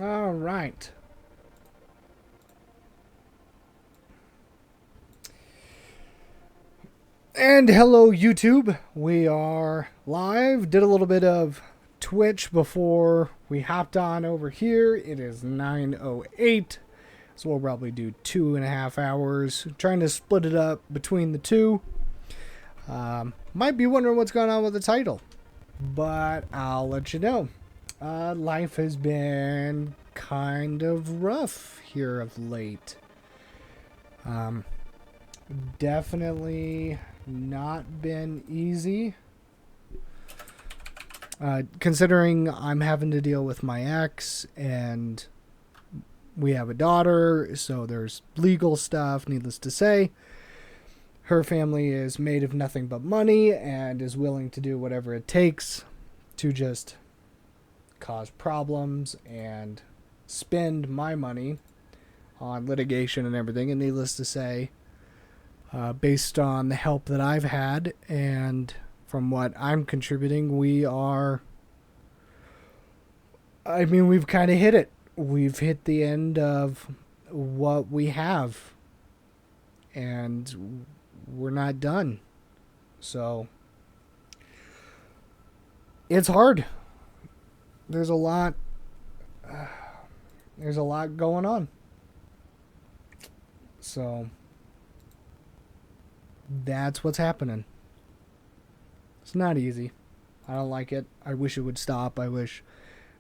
All right. And hello, YouTube. We are live. Did a little bit of Twitch before we hopped on over here. It is 9:08, so we'll probably do 2.5 hours. Trying to split it up between the two. Might be wondering what's going on with the title, but I'll let you know. Life has been kind of rough here of late. Definitely not been easy. Considering I'm having to deal with my ex and we have a daughter, so there's legal stuff. Needless to say, her family is made of nothing but money and is willing to do whatever it takes to just cause problems and spend my money on litigation and everything. And needless to say, based on the help that I've had and from what I'm contributing, we've kind of hit it. We've hit the end of what we have, and we're not done. So it's hard. There's a lot. There's a lot going on. So that's what's happening. It's not easy. I don't like it. I wish it would stop. I wish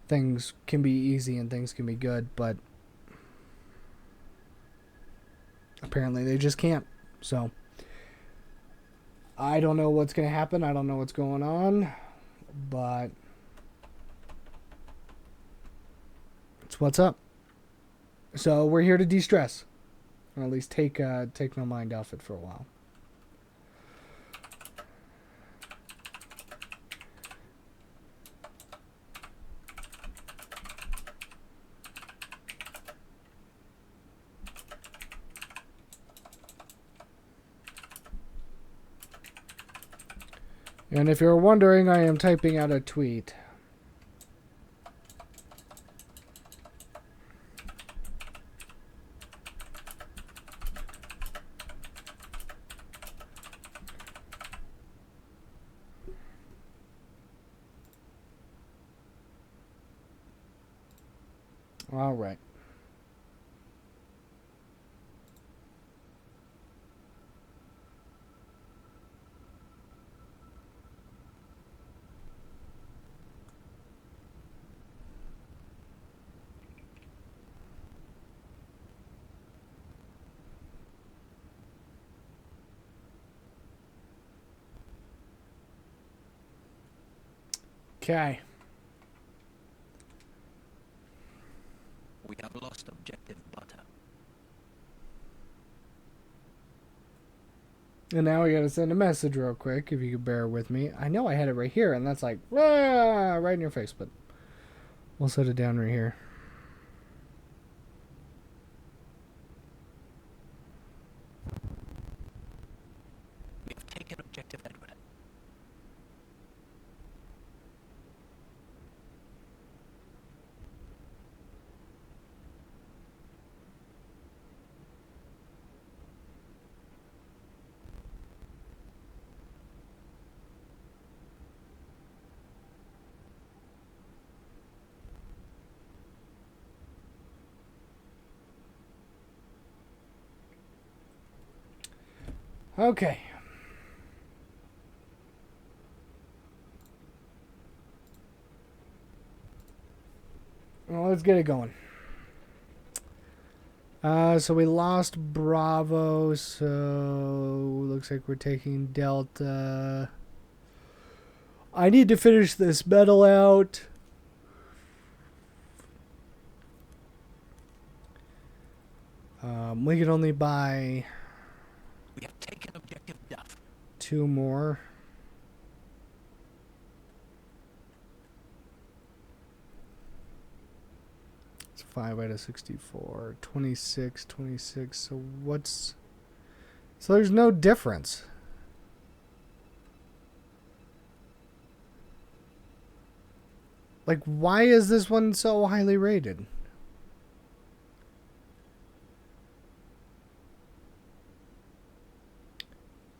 things can be easy and things can be good, but apparently they just can't. So I don't know what's going to happen. I don't know what's going on, but it's what's up. So we're here to de-stress, or at least take my mind off it for a while. And if you're wondering, I am typing out a tweet. All right. Okay. We have lost objective butter. And now we gotta send a message real quick, if you could bear with me. I know I had it right here, and that's like, right in your face, but we'll set it down right here. We have taken objective Edward. Okay. Well, let's get it going. So we lost Bravo, so looks like we're taking Delta. I need to finish this medal out. We can only buy We have taken objective Duff. 2 more. It's 5 out of 64. 26, 26. So what's... So there's no difference. Like, why is this one so highly rated?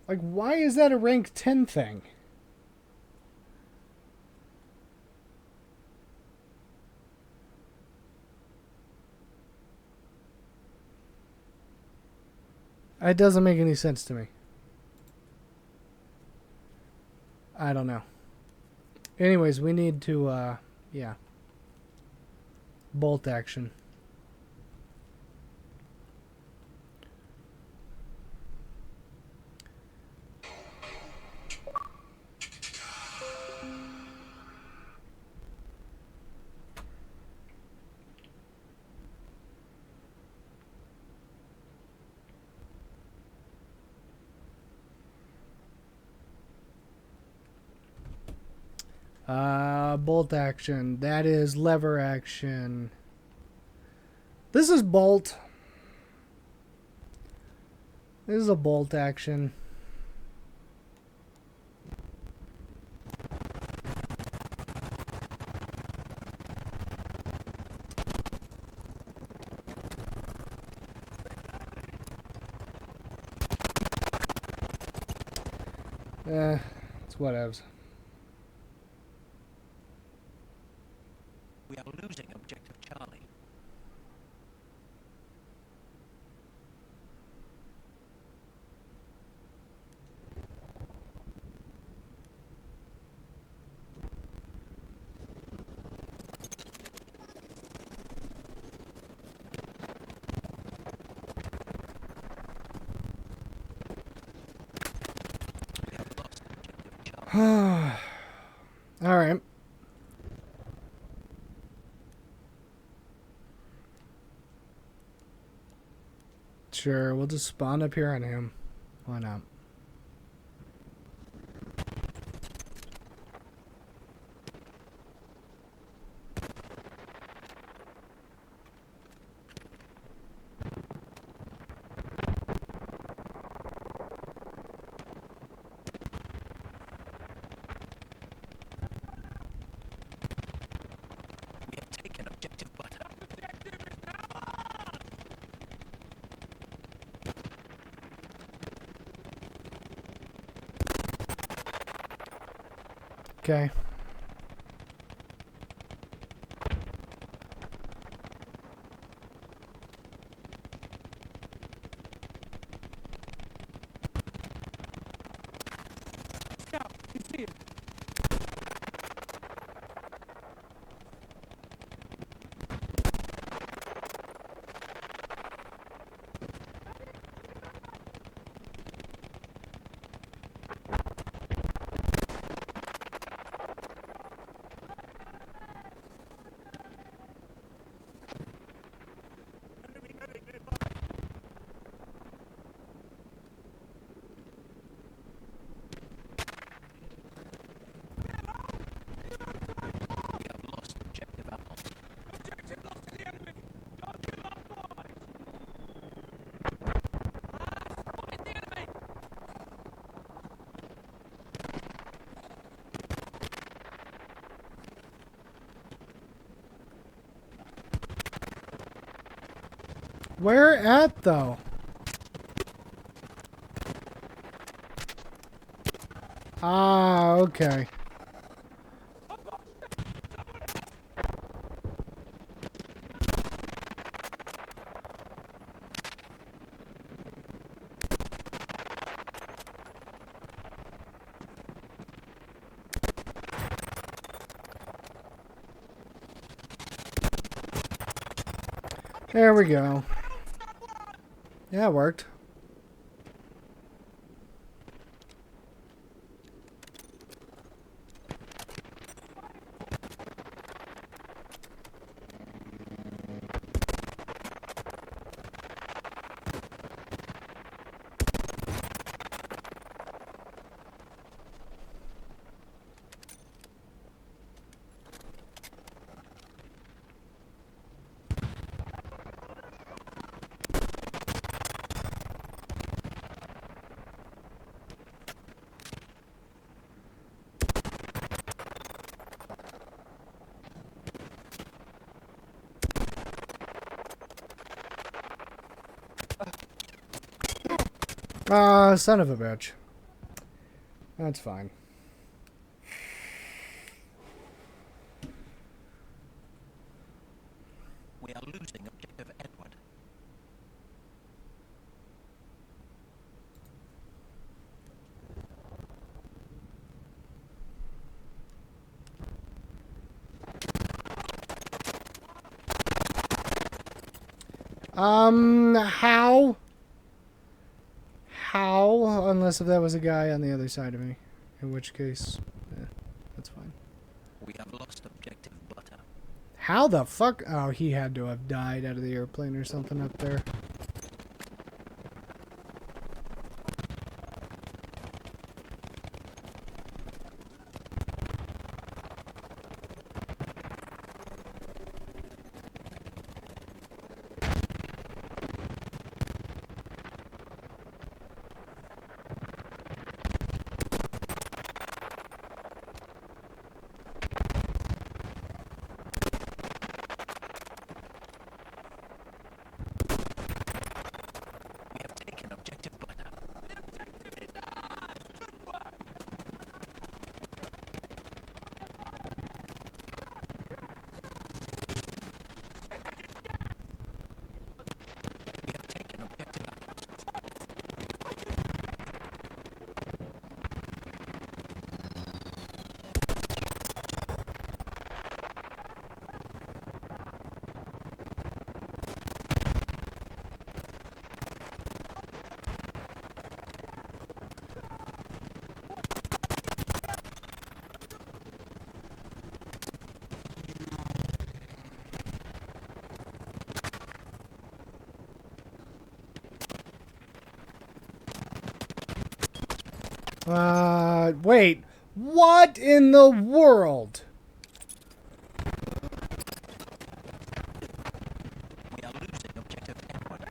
Like, why is that a rank 10 thing? It doesn't make any sense to me. I don't know. Anyways, we need to, yeah. Bolt action. Bolt action. That is lever action. This is bolt. This is a bolt action. It's whatevs. We are losing objective Charlie. We have lost objective Charlie. All right. Sure, we'll just spawn up here on him. Why not? We have taken objective butter. Okay. Scout, you see it. We have lost objective apple. Objective lost to the enemy. Don't give up, boys. Spotted the enemy. Where at, though? Ah, okay. There we go. Yeah, it worked. Ah, son of a bitch. That's fine. We are losing objective Edward. How? How? Unless if that was a guy on the other side of me. In which case, that's fine. We have lost objective Butter. How the fuck? Oh, he had to have died out of the airplane or something up there. We have taken objective Butter. We have taken objective Atlas. Wait. What in the world? We are losing objective Edward.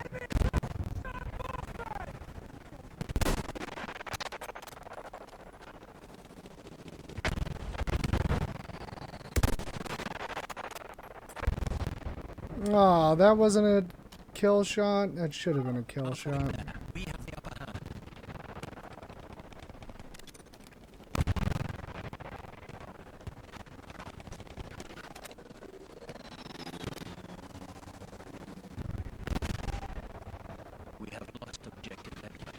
Oh, that wasn't a kill shot. That should have been a kill shot. We have the upper hand. We have lost objective Edward.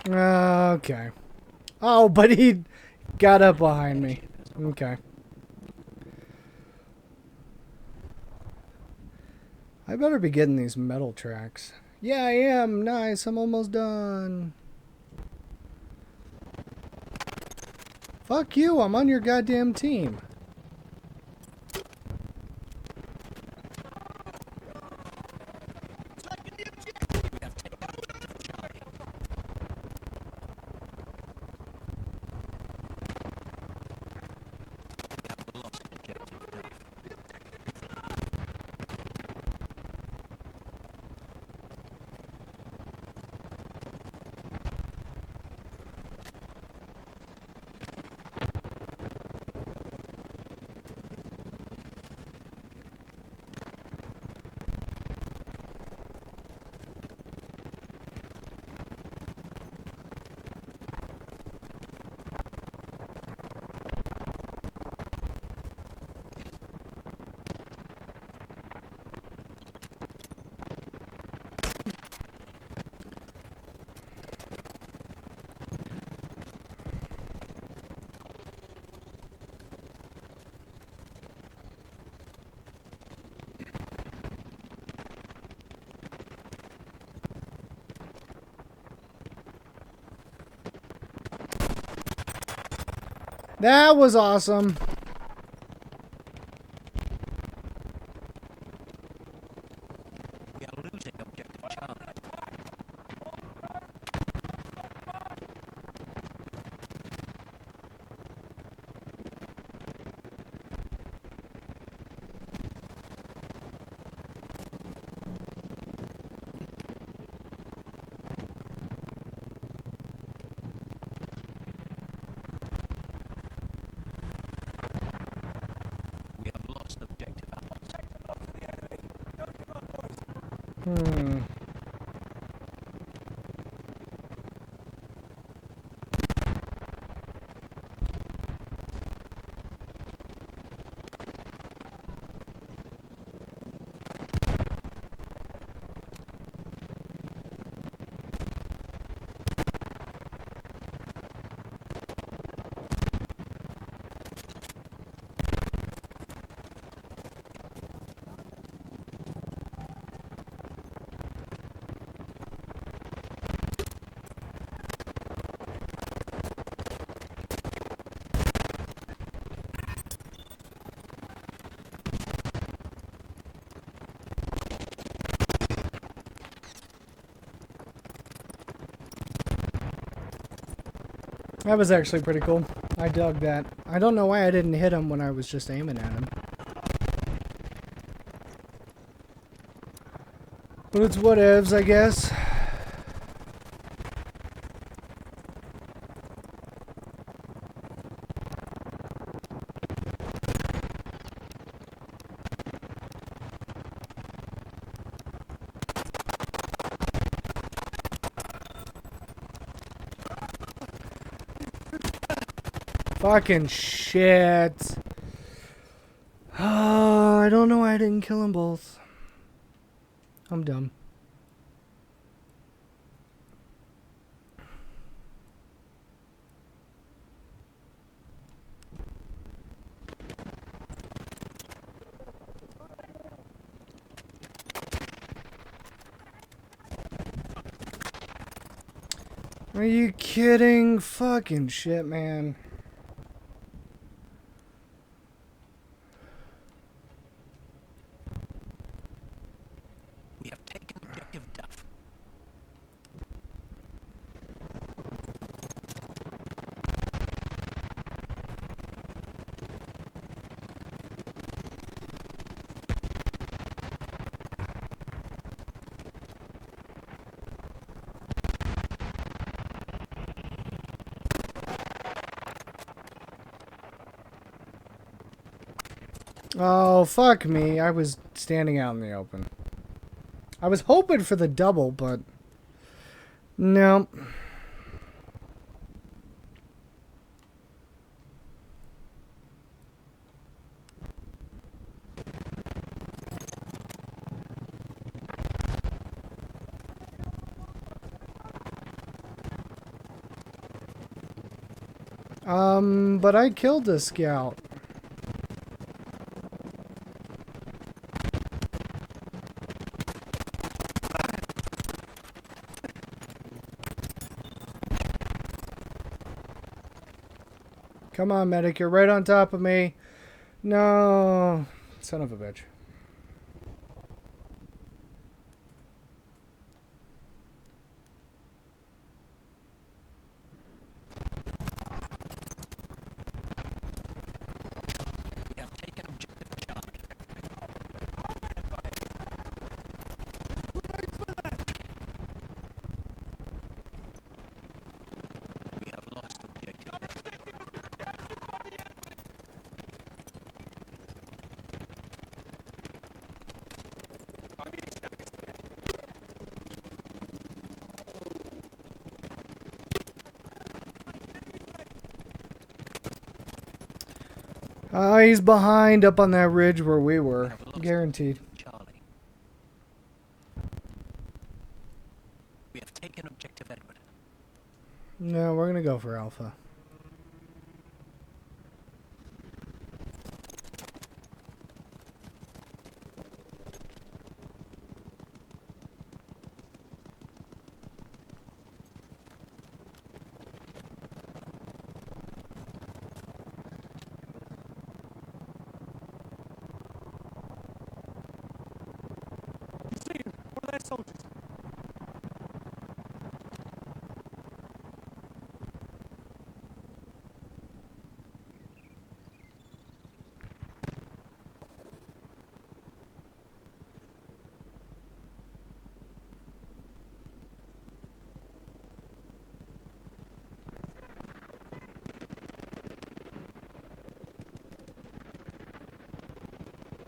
Okay. Oh, but he got up behind me. Okay. I better be getting these metal tracks. Yeah, I am. Nice. I'm almost done. Fuck you. I'm on your goddamn team. We have taken objective Charlie. We have lost objective Duff. That was awesome. We are losing objective Charlie. Hmm. That was actually pretty cool. I dug that. I don't know why I didn't hit him when I was just aiming at him. But it's whatevs, I guess. Fucking shit. I don't know why I didn't kill them both. I'm dumb. Are you kidding? Fucking shit, man. We have taken objective Duff. Oh, fuck me. I was standing out in the open. I was hoping for the double, but... no. But I killed a scout. Come on, medic. You're right on top of me. No. Son of a bitch. We have taken objective Charlie. We have lost objective Duff. He's behind up on that ridge where we were. have lost Guaranteed. Charlie. We have taken objective Edward. No, we're gonna go for Alpha. You see him? One of their soldiers.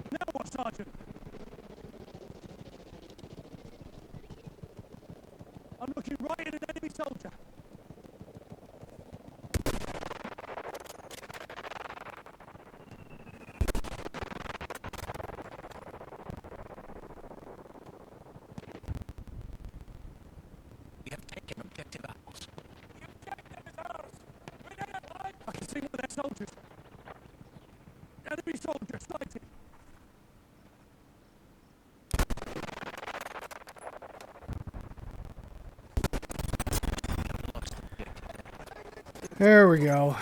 Now what, Sergeant? There we go.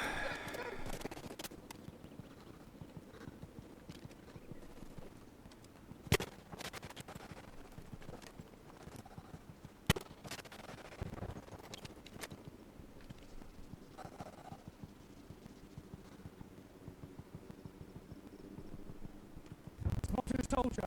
Smoke to the soldier.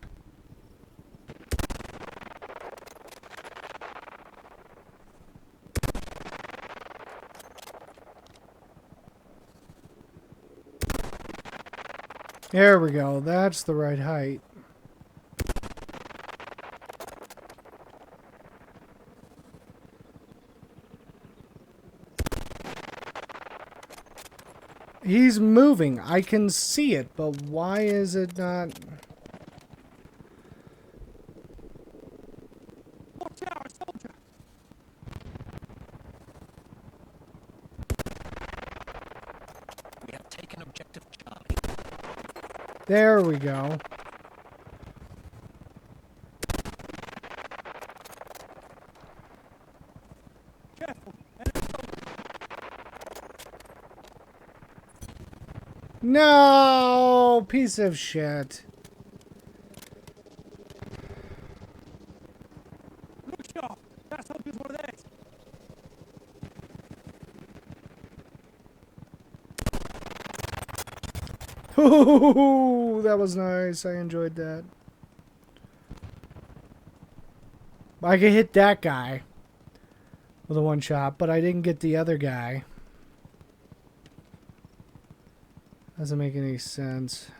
There we go. That's the right height. He's moving. I can see it, but why is it not... Watch out, soldier. We have taken objective Charlie. There we go. Careful. Enemy soldier. No! Piece of shit. Look sharp. That soldier's one of theirs. Ooh, that was nice. I enjoyed that. I could hit that guy with a one shot, but I didn't get the other guy. Doesn't make any sense.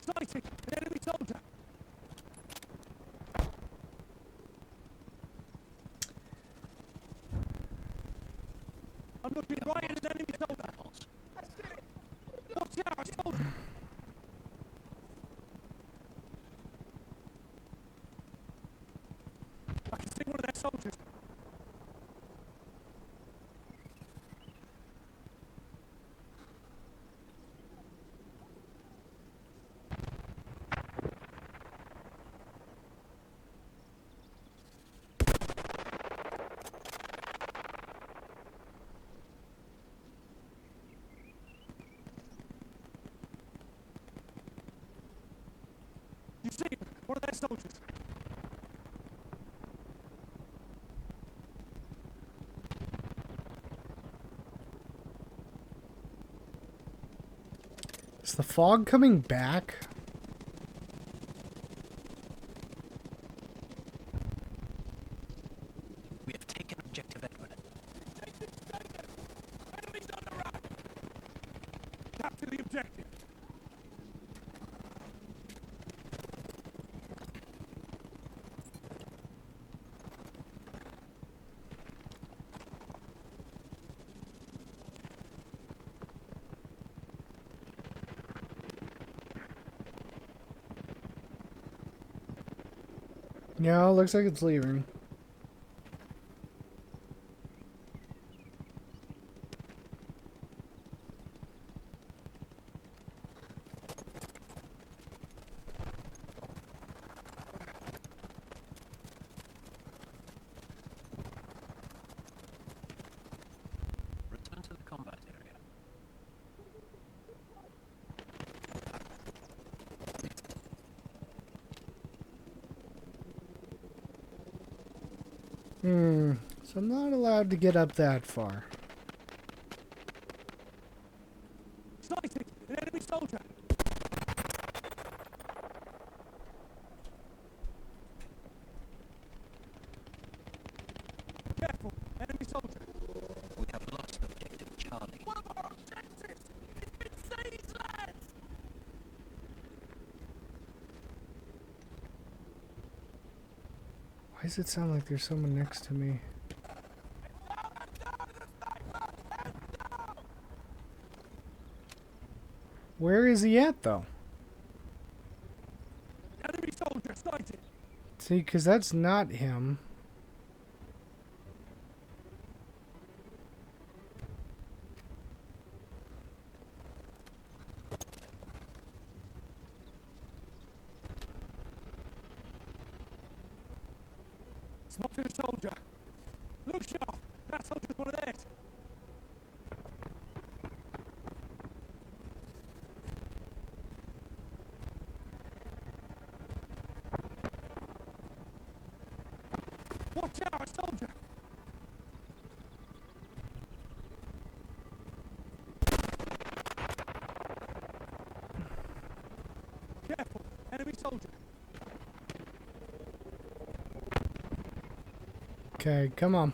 Sighted. An enemy soldier. I'm looking right at an enemy soldier. Rebels. Watch out, a soldier. I can see one of their soldiers. You see him, one of their soldiers. Is the fog coming back? We have taken objective Edward. Enemies on the run. Capture the objective. Yeah, looks like it's leaving. Return to the combat area. So I'm not allowed to get up that far. Sighted. An enemy soldier. Careful. Enemy soldier. We have lost objective Charlie. One of our objectives! It's been seized, lads! Why does it sound like there's someone next to me? Where is he at, though? Enemy soldier sighted. See, because that's not him. Smoke to the soldier. Look sharp. That soldier's one of theirs. our soldier. Careful, enemy soldier. Okay, come on.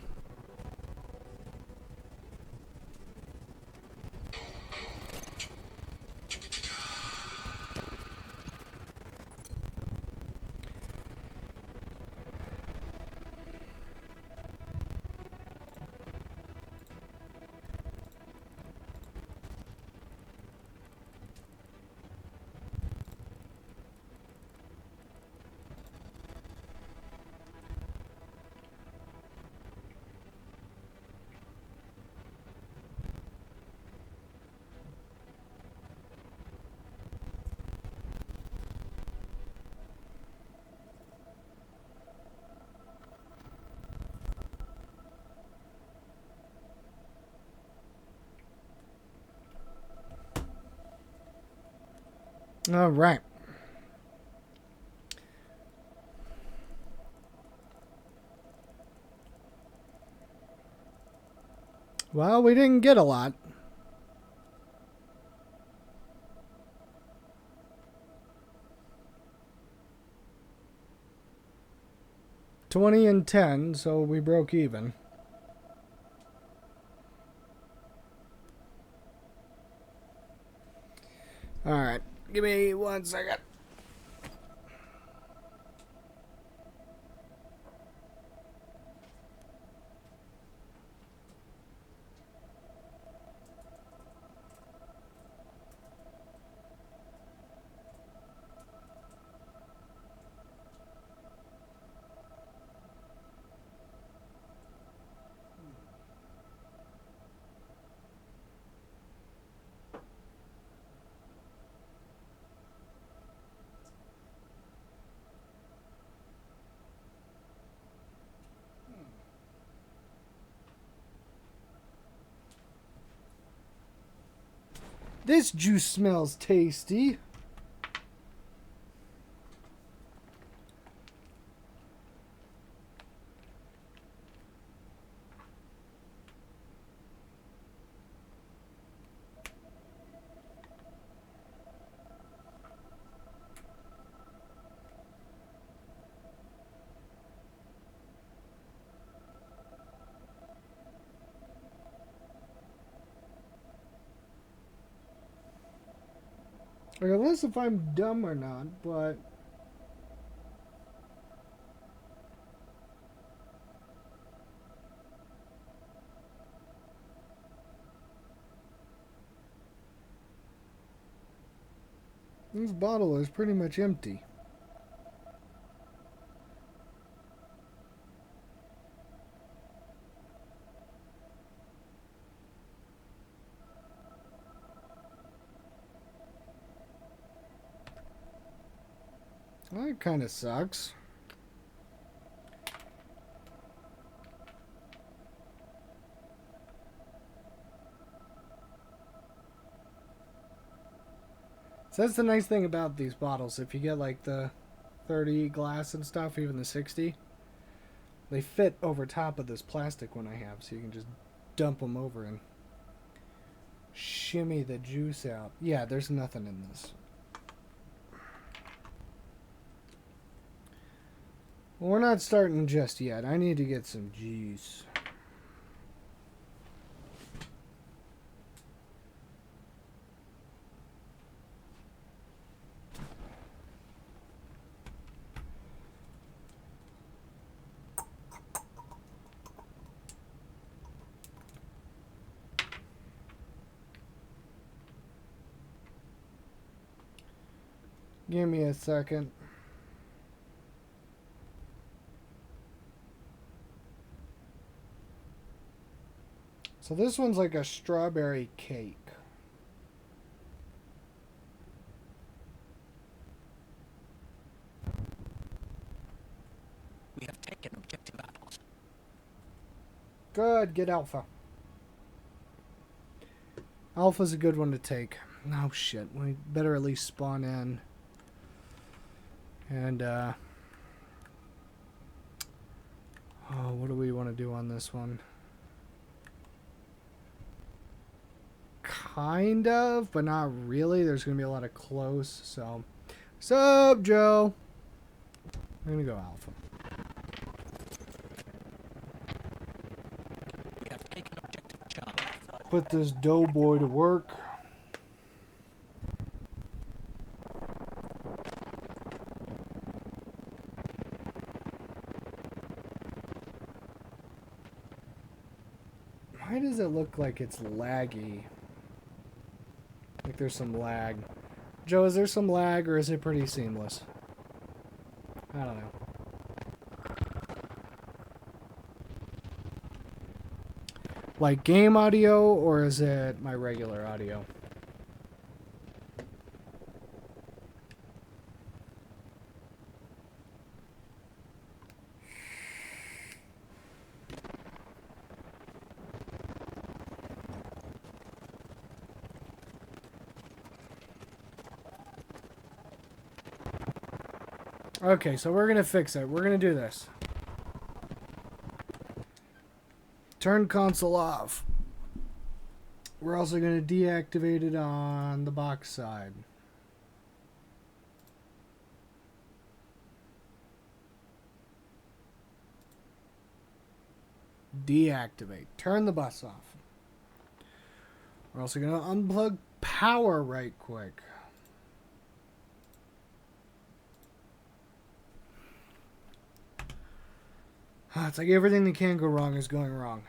All right. Well, we didn't get a lot. $20 and $10, so we broke even. All right, give me 1 second. This juice smells tasty. Like, unless if I'm dumb or not, but this bottle is pretty much empty. Well, that kind of sucks. So that's the nice thing about these bottles. If you get like the 30 glass and stuff, even the 60, they fit over top of this plastic one I have, so you can just dump them over and shimmy the juice out. Yeah, there's nothing in this. Well, we're not starting just yet. I need to get some juice. Give me a second. So this one's like a strawberry cake. We have taken objective Alpha. Good, get Alpha. Alpha's a good one to take. Oh shit, we better at least spawn in. And Oh, what do we want to do on this one? Kind of, but not really. There's going to be a lot of close, so... Sup, Joe? I'm going to go alpha. We have taken objective Charlie. Put this doughboy to work. Why does it look like it's laggy? Like there's some lag. Joe, is there some lag or is it pretty seamless? I don't know. Like game audio or is it my regular audio? Okay, so we're going to fix it. We're going to do this. Turn console off. We're also going to deactivate it on the box side. Deactivate. Turn the bus off. We're also going to unplug power right quick. It's like everything that can go wrong is going wrong.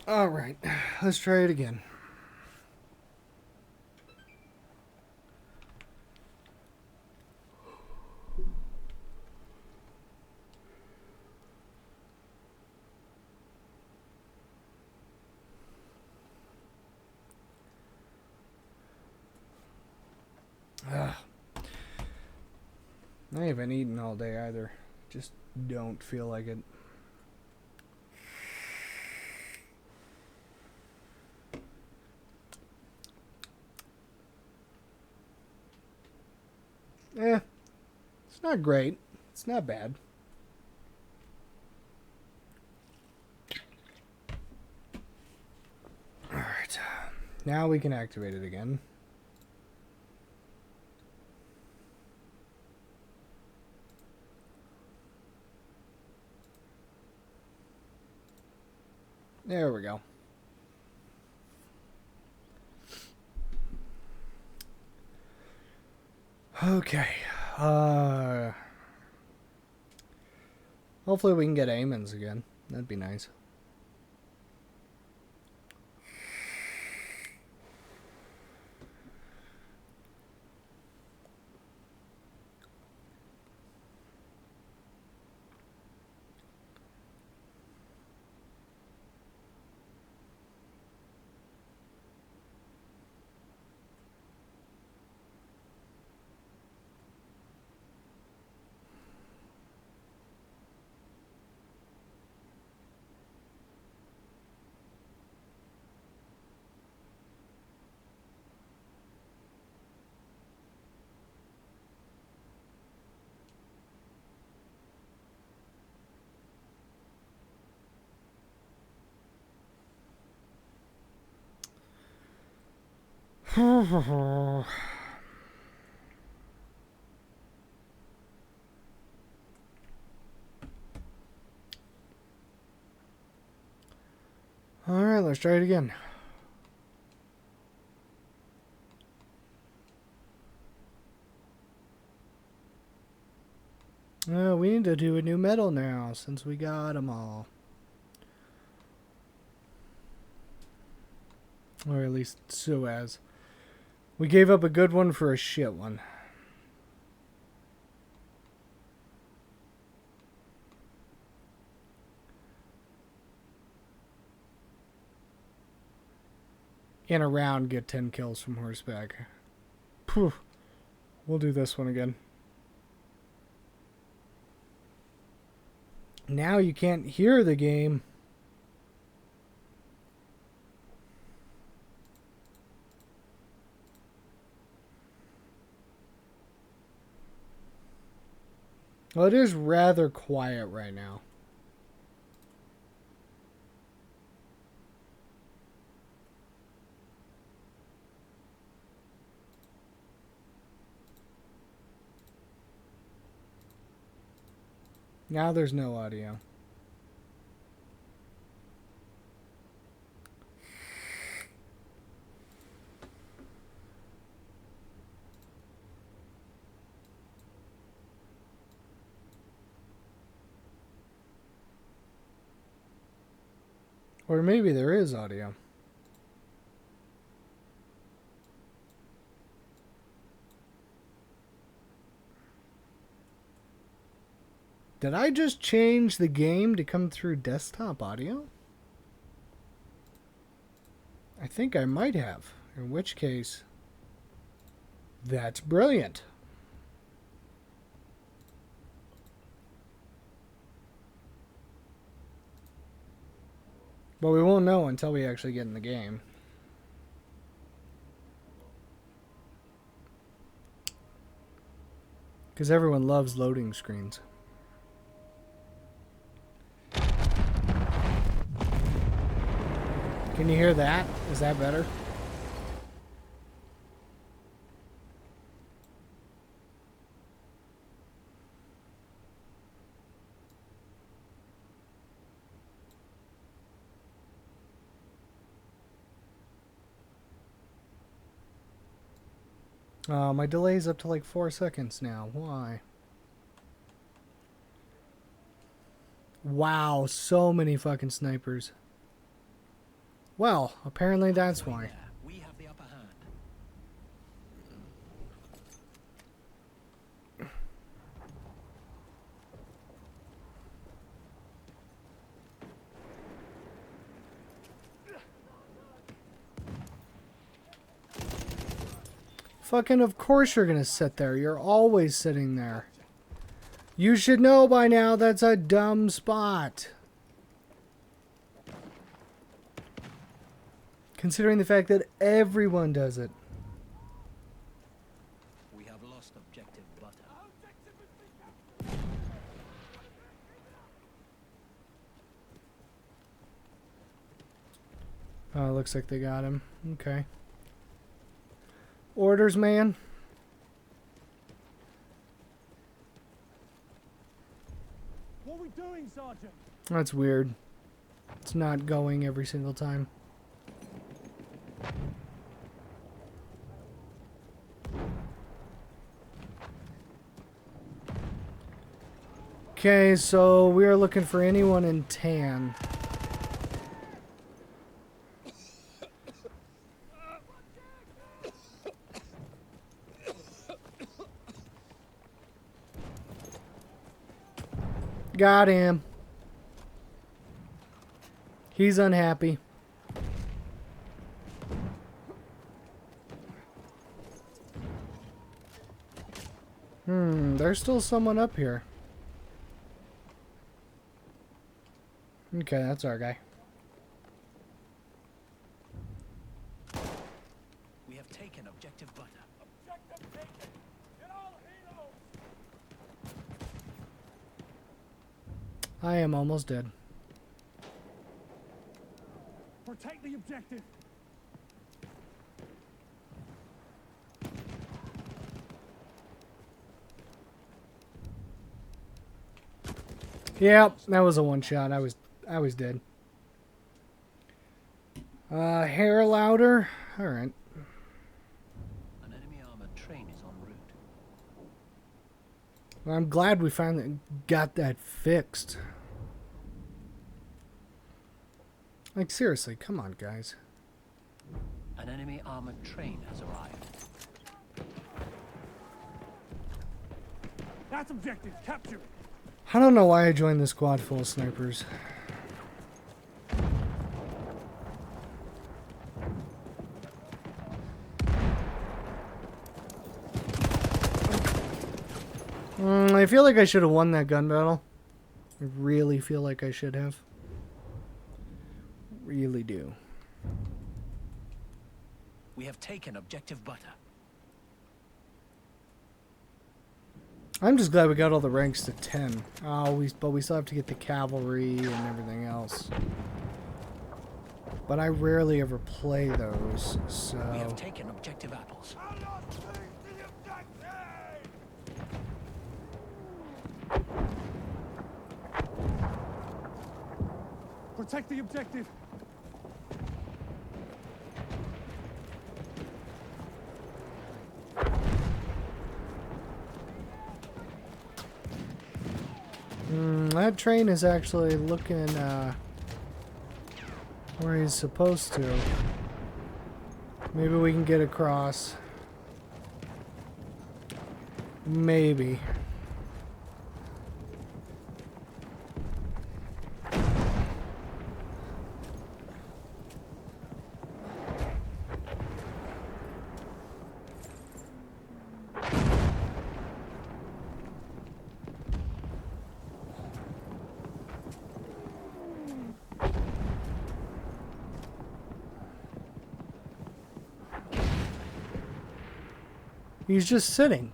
Alright, let's try it again. Ugh. I haven't eaten all day either. Just don't feel like it. It's not great. It's not bad. Alright. Now we can activate it again. There we go. Okay. Hopefully we can get Amons again. That'd be nice. Alright, let's try it again. need to do a new medal now since we got them all. Or at least Suez. We gave up a good one for a shit one. In a round, get 10 kills from horseback. Phew. We'll do this one again. Now you can't hear the game. Well, it is rather quiet right now. Now there's no audio. Or maybe there is audio. Did I just change the game to come through desktop audio? I think I might have. In which case, that's brilliant. But we won't know until we actually get in the game. Because everyone loves loading screens. Can you hear that? Is that better? My delay's up to like 4 seconds now. Why? Wow, so many fucking snipers. Well, apparently that's why. We have the upper hand. Fucking of course you're gonna sit there. You're always sitting there. You should know by now that's a dumb spot. Considering the fact that everyone does it. We have lost objective butter. Oh, looks like they got him. Okay. Orders, man. What are we doing, Sergeant? That's weird. It's not going every single time. Okay, so we are looking for anyone in tan. Got him. He's unhappy. There's still someone up here. Okay, that's our guy. We have taken objective butter. Objective taken. Get all heroes. I am almost dead. Protect the objective. Yep, that was a one shot. I was dead. Hair louder. All right. An enemy armored train is en route. I'm glad we finally got that fixed. Like, seriously, come on, guys. An enemy armored train has arrived. That's objective. Capture it. I don't know why I joined this squad full of snipers. I feel like I should have won that gun battle. I really feel like I should have. Really do. We have taken objective butter. I'm just glad we got all the ranks to 10. But we still have to get the cavalry and everything else. But I rarely ever play those, so... We have taken objective apples. Protect the objective. That train is actually looking where he's supposed to. Maybe we can get across. Maybe. He's just sitting.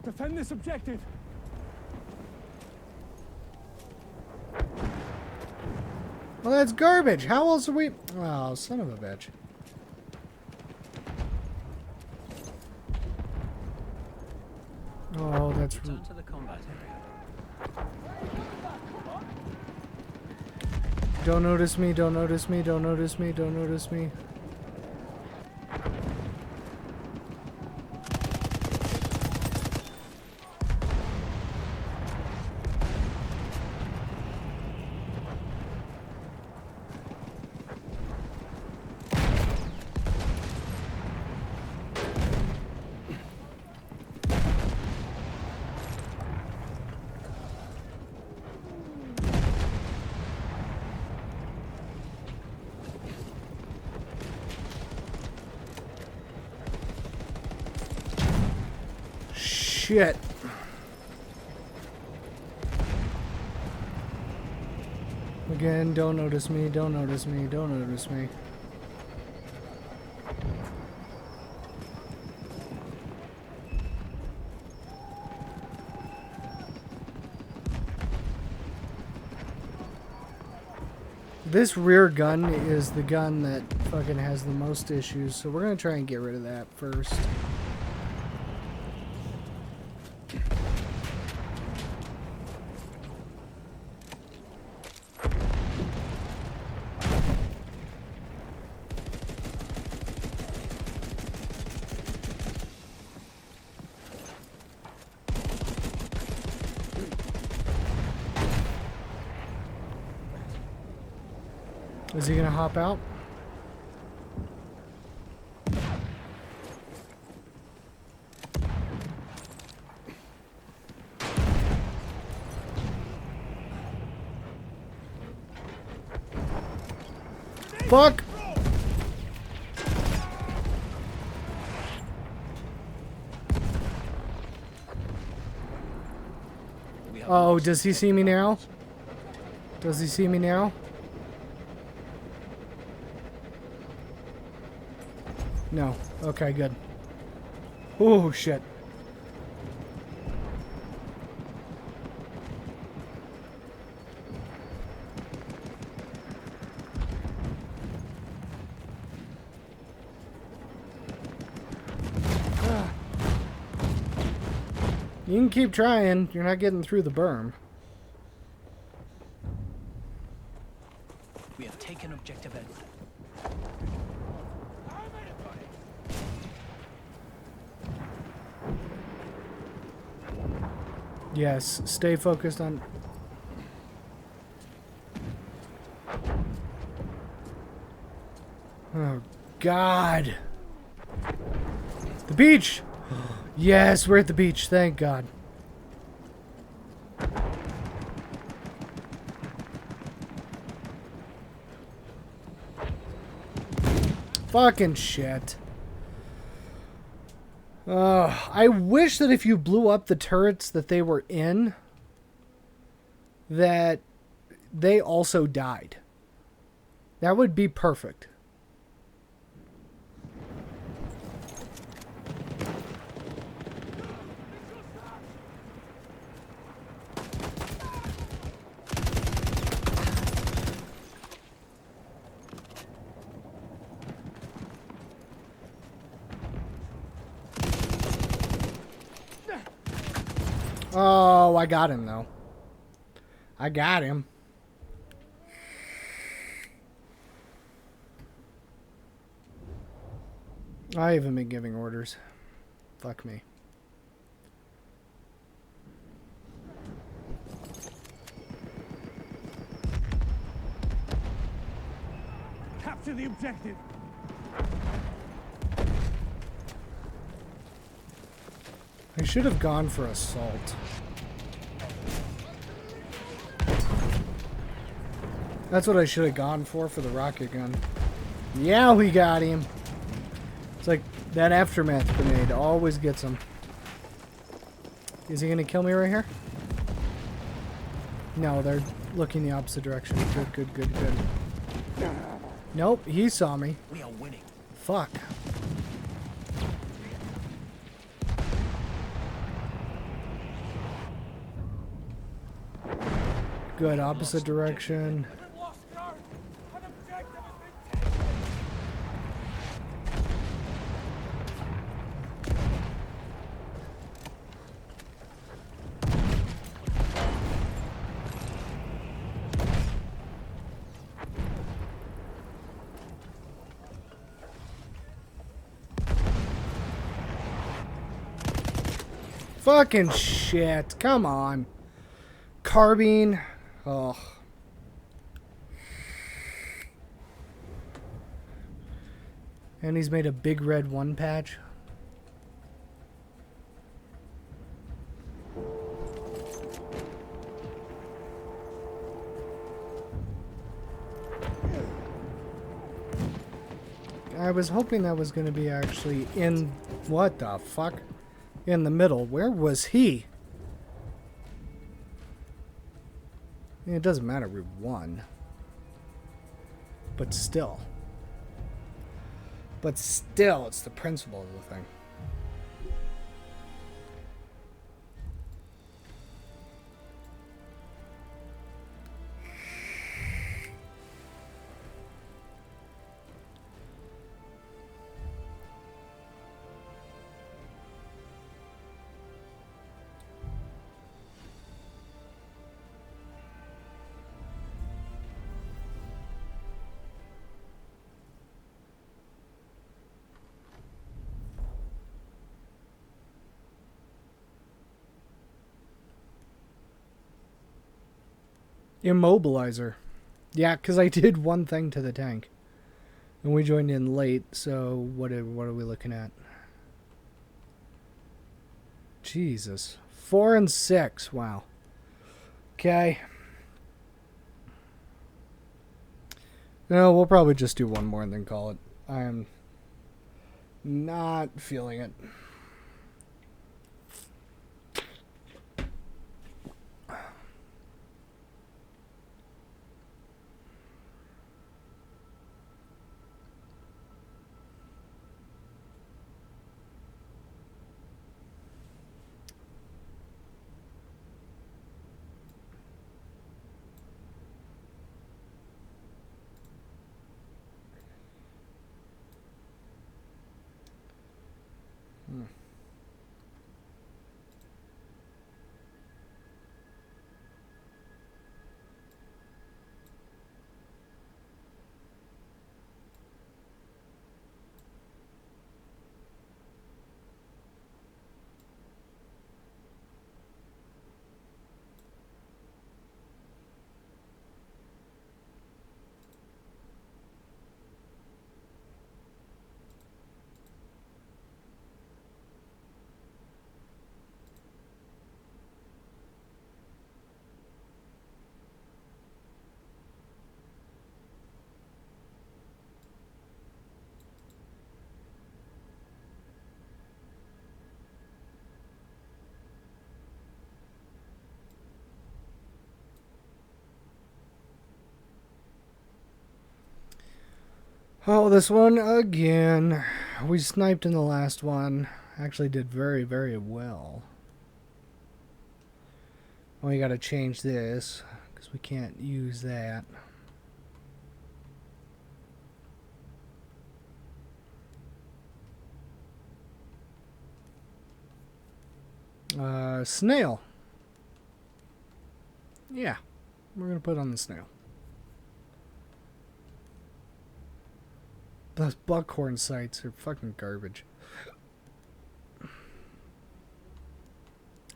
Defend this objective. Well, that's garbage. How else are we... Oh, son of a bitch. Oh, that's... Return to the combat area. Don't notice me, don't notice me, don't notice me, don't notice me. Shit. Again, don't notice me, don't notice me, don't notice me. This rear gun is the gun that fucking has the most issues, so we're gonna try and get rid of that first. Is he gonna hop out? Fuck! Oh, does he see me now? Does he see me now? No. Okay, good. Oh, shit. Ah. You can keep trying. You're not getting through the berm. We have taken objective Edward. Yes, stay focused on... Oh, God. The beach! Yes, we're at the beach. Thank God. Fucking shit. I wish that if you blew up the turrets that they were in, that they also died. That would be perfect. Oh, I got him, though. I got him. I haven't been giving orders. Fuck me. Capture the objective. I should have gone for assault. That's what I should have gone for the rocket gun. Yeah, we got him. It's like that aftermath grenade always gets him. Is he gonna kill me right here? No, they're looking the opposite direction. Good, good, good, good. Nope, he saw me. We are winning. Fuck. Good, opposite direction. We've lost ground. An objective has been taken. Fucking shit. Come on. Carbine. Oh. And he's made a big red one patch. I was hoping that was going to be actually in... What the fuck? In the middle. Where was he? It doesn't matter, we won. But still. But still, it's the principle of the thing. Immobilizer. Yeah, because I did one thing to the tank. And we joined in late, so what are we looking at? Jesus. 4 and 6. Wow. Okay. No, we'll probably just do one more and then call it. I am not feeling it. Oh, this one again. We sniped in the last one. Actually did very, very well. We gotta change this, because we can't use that. Snail. Yeah, we're gonna put on the snail. Those buckhorn sites are fucking garbage.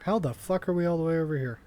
How the fuck are we all the way over here?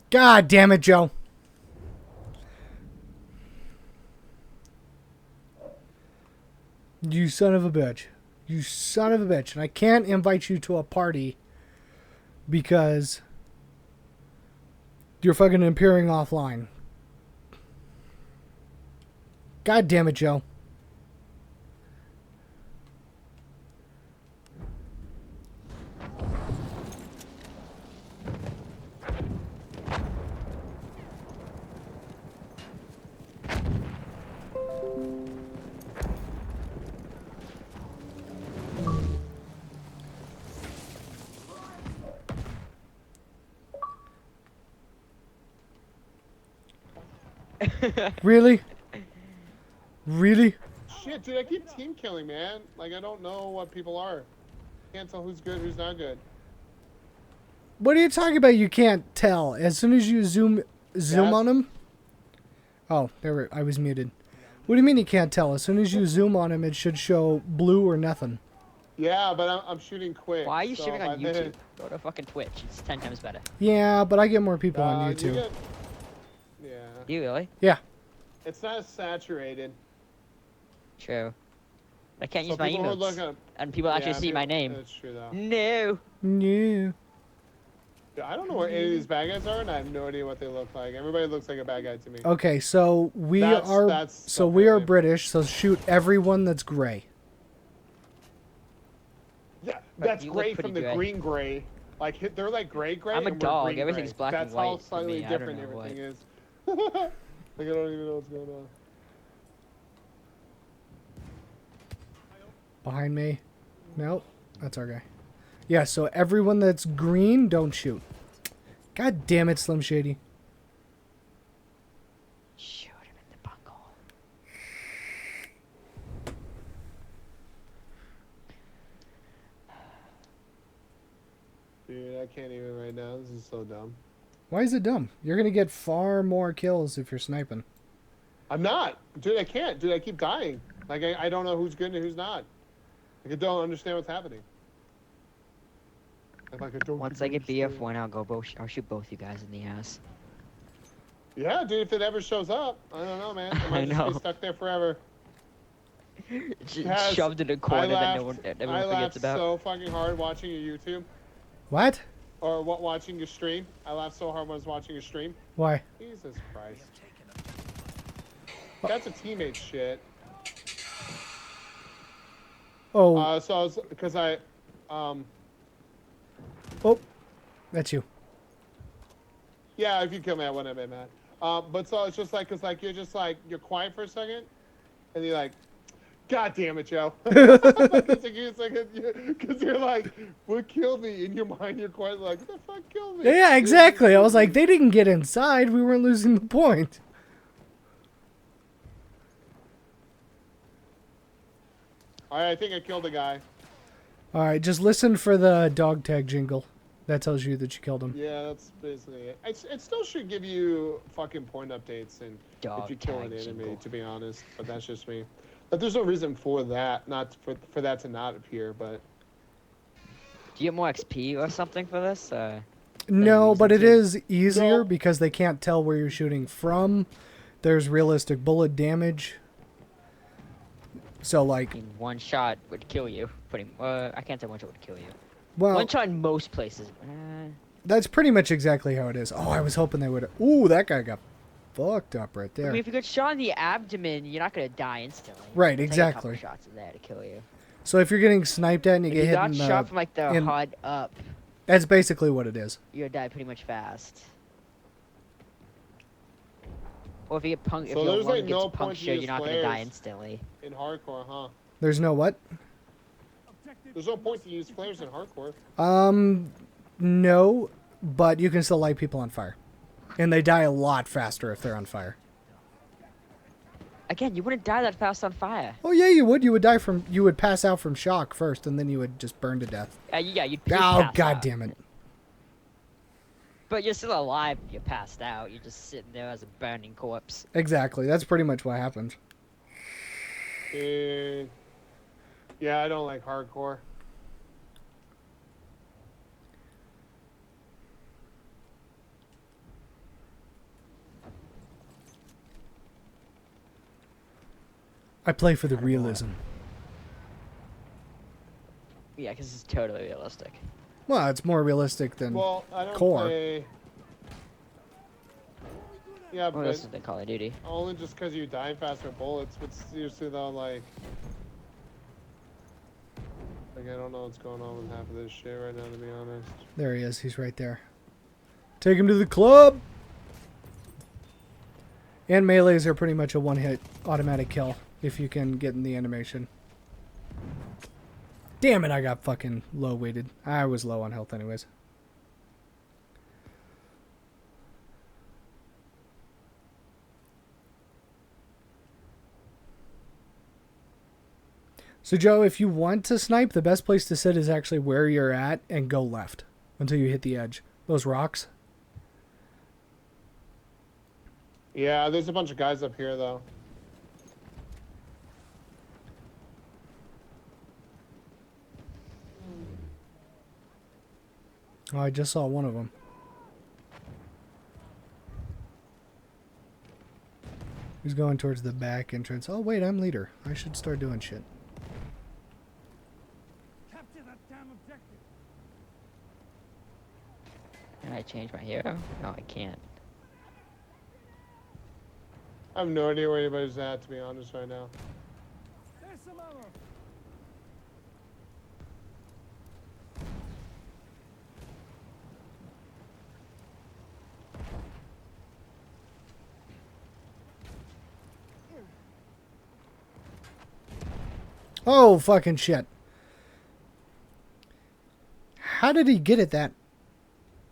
God damn it, Joe. You son of a bitch. You son of a bitch. And I can't invite you to a party because you're fucking appearing offline. God damn it, Joe. Really? Really? Shit, dude, I keep team killing, man. Like, I don't know what people are. Can't tell who's good, who's not good. What are you talking about? You can't tell. As soon as you zoom on him. Oh, I was muted. What do you mean you can't tell? As soon as you zoom on him, it should show blue or nothing. Yeah, but I'm shooting quick. Why are you so streaming on if I YouTube? hit- Go to fucking Twitch. It's 10 times better. Yeah, but I get more people on you YouTube. get- Yeah. You really? Yeah. It's not as saturated. True. I can't So use my people who emotes. look up, And people actually yeah, see my name. That's true, though. No. Yeah. Yeah, I don't know where any of these bad guys are, and I have no idea what they look like. Everybody looks like a bad guy to me. Okay, so we That's are something. British, so shoot everyone that's gray. Yeah, But that's you look pretty pretty from the gray. green gray. Like, they're like gray. I'm a and we're dog. green Everything's gray. black and That's how white to slightly me. I don't different know everything is. Like, I don't even know what's going on. Behind me. Nope. That's our guy. Yeah, so everyone that's green, don't shoot. God damn it, Slim Shady. Shoot him in the bunghole. Dude, I can't even right now. This is so dumb. Why is it dumb? You're going to get far more kills if you're sniping. I'm not. Dude, I can't. Dude, I keep dying. Like, I don't know who's good and who's not. Like, I don't understand what's happening. Like, I don't Once I get understand. BF1, I'll shoot both you guys in the ass. Yeah, dude, if it ever shows up. I don't know, man. I might I just know. be stuck there forever. Yes, Shoved in a corner that no one I everyone laughed forgets about. so fucking hard watching your YouTube. What? Or watching your stream. I laughed so hard when I was watching your stream. Why? Jesus Christ. That's a teammate shit. Oh, So I was, because oh. That's you. yeah, if you kill me, I wouldn't have been mad. But so it's just like, cause like, you're quiet for a second, and you're like, God damn it, Joe. Because you're like, what killed me? In your mind, you're quite like, what the fuck killed me? Yeah, exactly. I was like, they didn't get inside. We weren't losing the point. Alright, I think I killed a guy. All right, just listen for the dog tag jingle. That tells you that you killed him. Yeah, that's basically it. It still should give you fucking point updates and Dog if you kill tag an enemy, jingle. to be honest. But that's just me. But there's no reason for that, not for that to not appear. But Do you get more XP or something for this? No, use but it it to- is easier No. because they can't tell where you're shooting from. There's realistic bullet damage. So, I like, mean, one shot would kill you. I can't say one shot would kill you. well, One shot in most places. that's pretty much exactly how it is. Oh, I was hoping they would. Ooh, that guy got fucked up right I there. mean, if you get shot in the abdomen, you're not gonna die instantly. Right, It'll take a couple exactly. shots in there to kill you. So if you're getting sniped at and you If get you hit got in shot the, from like the in- HUD up, that's basically what it is. you'll die pretty much fast. Or if you get if So your there's, lung like, gets no point to punctured, use you're not gonna die flares. instantly. In hardcore, huh? There's no what? There's no point to use flares in hardcore. No, but you can still light people on fire, and they die a lot faster if they're on fire. Again, you wouldn't die that fast on fire. Oh yeah, you would. You would die from. You would pass out from shock first, and then you would just burn to death. Yeah, you'd Oh pass god out. damn it! But you're still alive if you're passed out. You're just sitting there as a burning corpse. Exactly. That's pretty much what happens. Yeah, I don't like hardcore. I play for the realism. Yeah, because it's totally realistic. Well, it's more realistic than. Well, I don't Core. play. Yeah, Well, but this is the Call of Duty. only just because you die faster bullets. But seriously though, like I don't know what's going on with half of this shit right now, to be honest. There he is. He's right there. Take him to the club. And melees are pretty much a one-hit automatic kill if you can get in the animation. Damn it, I got fucking low weighted. I was low on health anyways. So Joe, if you want to snipe, the best place to sit is actually where you're at and go left until you hit the edge. Those rocks. Yeah, there's a bunch of guys up here though. Oh, I just saw one of them. He's going towards the back entrance. Oh, wait, I'm leader. I should start doing shit. Capture that damn objective. Can I change my hero? No, I can't. I have no idea where anybody's at, to be honest, right now. There's some ammo. Oh, fucking shit. How did he get it that?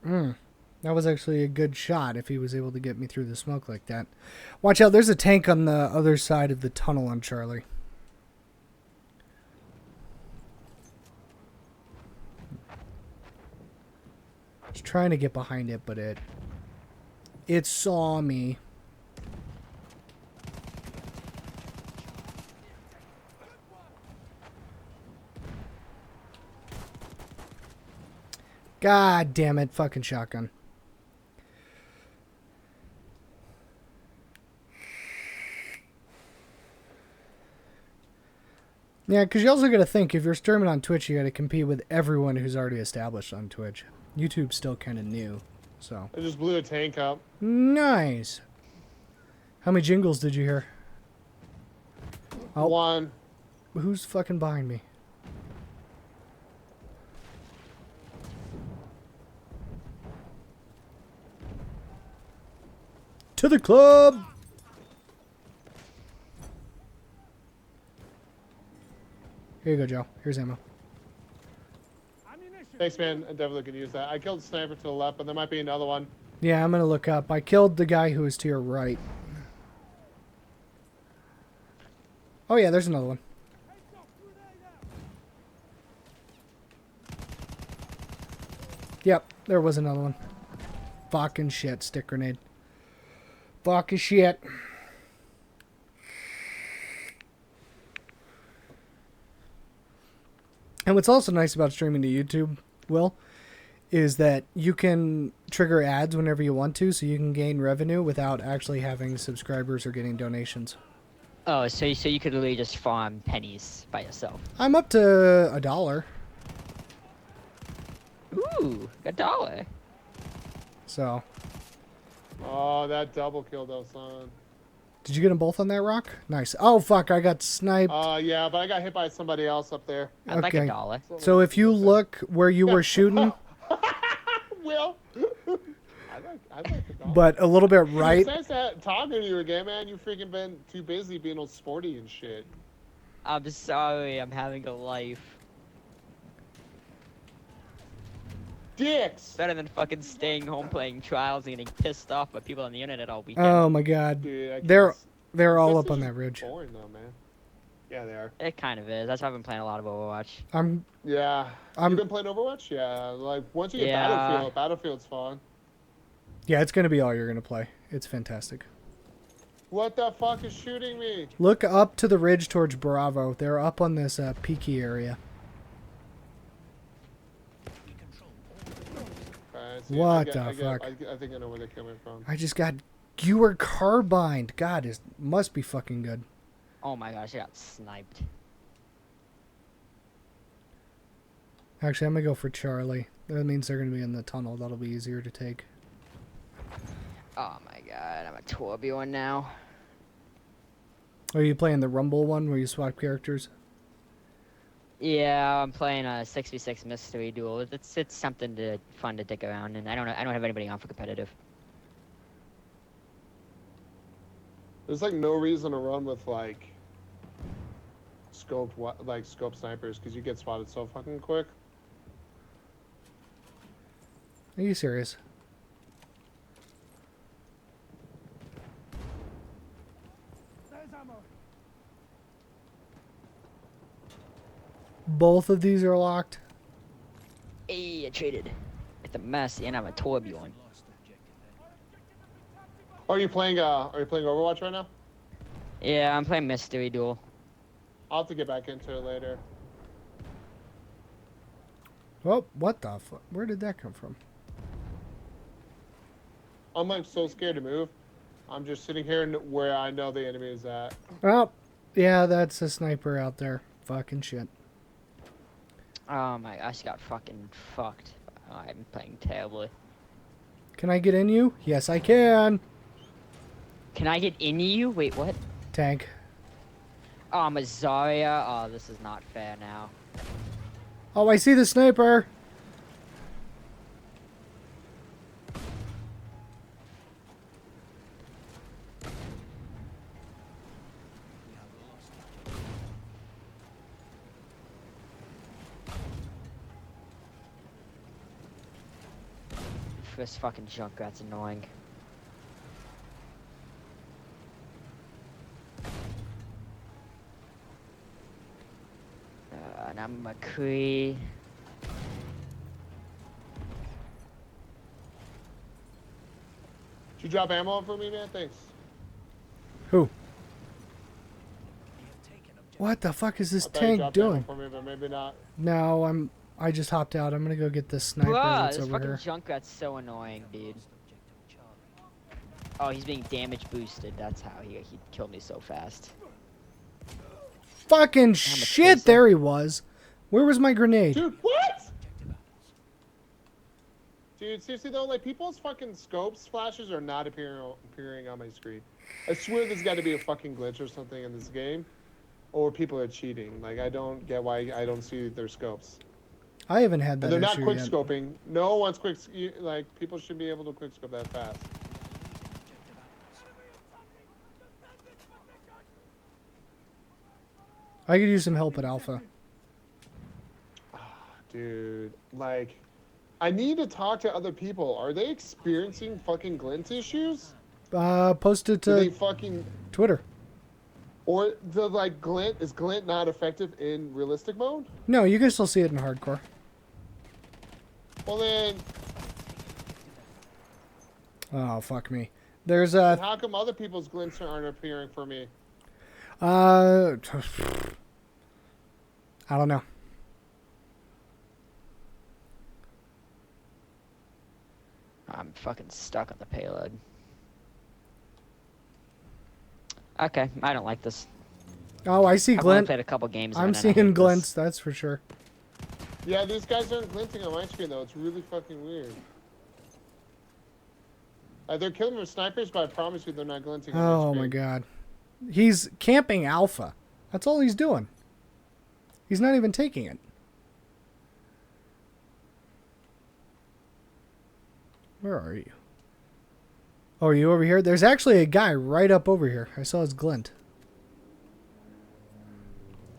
That was actually a good shot if he was able to get me through the smoke like that. Watch out, there's a tank on the other side of the tunnel on Charlie. I was trying to get behind it, but it saw me. God damn it, fucking shotgun. Yeah, because you also got to think, if you're streaming on Twitch, you got to compete with everyone who's already established on Twitch. YouTube's still kind of new, so. I just blew a tank up. Nice. How many jingles did you hear? Oh. One. Who's fucking behind me? To the club! Here you go, Joe. Here's ammo. Ammunition. Thanks, man. I definitely could use that. I killed the sniper to the left, but there might be another one. Yeah, I'm gonna look up. I killed the guy who was to your right. Oh yeah, there's another one. Heads up, grenade out. Yep, there was another one. Fucking shit, stick grenade. Fucking shit. And what's also nice about streaming to YouTube, Will, is that you can trigger ads whenever you want to, so you can gain revenue without actually having subscribers or getting donations. Oh, so you could literally just farm pennies by yourself. I'm up to $1, Ooh, $1. so Oh, that double kill though, son. did you get them both on that rock? Nice. Oh fuck, I got sniped. Yeah, but I got hit by somebody else up there. I'd like Okay. $1. So if you look where you were shooting, Will. I like the dog. but a little bit right. Since that talking to you again, man, you freaking been too busy being all sporty and shit. I'm sorry, I'm having a life. Dicks. Better than fucking staying home playing Trials and getting pissed off by people on the internet all weekend. Oh my god. Dude, I They're can't- they're all This up on is that ridge. Boring though, man. Yeah, they are. It kind of is. That's why I've been playing a lot of Overwatch. I'm Yeah. I'm You've been playing Overwatch? Yeah. Like once you get Yeah. Battlefield's fun. yeah, it's gonna be all you're gonna play. It's fantastic. What the fuck is shooting me? Look up to the ridge towards Bravo. They're up on this peaky area. We control all Okay, What the fuck? I think I know where they're coming from. I just got Gewer carbined. God, it must be fucking good. Oh my gosh, I got sniped. Actually, I'm gonna go for Charlie. That means they're gonna be in the tunnel. That'll be easier to take. Oh my god, I'm a Torbjorn now. Are you playing the Rumble one where you swap characters? Yeah, I'm playing a 6v6 mystery duel. It's something fun to dick around, and I don't have anybody on for competitive. There's like no reason to run with like scope snipers because you get spotted so fucking quick. Are you serious? There's ammo. Both of these are locked. Hey, I traded with the Mercy, and I'm a Torbjorn. lost objective there. Are you playing Overwatch right now? Yeah, I'm playing mystery duel. I'll have to get back into it later. Oh, what the fuck? Where did that come from? I'm like so scared to move. I'm just sitting here where I know the enemy is at. Oh, yeah, that's a sniper out there. Fucking shit. Oh my gosh, got fucking fucked. Oh, I'm playing terribly. Can I get in you? Yes, I can. Can I get into you? Wait, what? Tank. Oh, I'm a Zarya. Oh, this is not fair now. Oh, I see the sniper. We have lost objective. This fucking Junkrat's annoying. And I'm a McCree. Did you drop ammo for me, man? Thanks. Who? We have taken objective. What the fuck is this I thought you tank dropped ammo doing? for me, but maybe not. No, I just hopped out. I'm gonna go get this sniper Bruh, that's this over fucking here. Junkrat's so annoying, dude. Lost objective Charlie. Oh, he's being damage boosted. That's how he killed me so fast. Fucking a shit! chaser. There he was. Where was my grenade? Dude, what? Objective apples. Dude, seriously though, like people's fucking scopes flashes are not appearing on my screen. I swear there's got to be a fucking glitch or something in this game, or people are cheating. Like I don't get why I don't see their scopes. I haven't had that And they're not issue quick yet. scoping. No one's quick. Like people should be able to quick scope that fast. Objective apples. I could use some help at Alpha. Dude, like, I need to talk to other people. Are they experiencing fucking glint issues? Post it Do they to fucking Twitter. or the like glint is glint not effective in realistic mode? No, you can still see it in hardcore. Well then, Oh fuck me. There's how come other people's glints aren't appearing for me? I don't know. I'm fucking stuck on the payload. Okay, I don't like this. Oh, I see I've only glint. played a couple games. I'm and I hate seeing this. glints, that's for sure. Yeah, these guys aren't glinting on my screen though. It's really fucking weird. They're killing with snipers, but I promise you they're not glinting on my Oh screen. my god. He's camping Alpha. That's all he's doing. He's not even taking it. Where are you? Oh, are you over here? There's actually a guy right up over here. I saw his glint.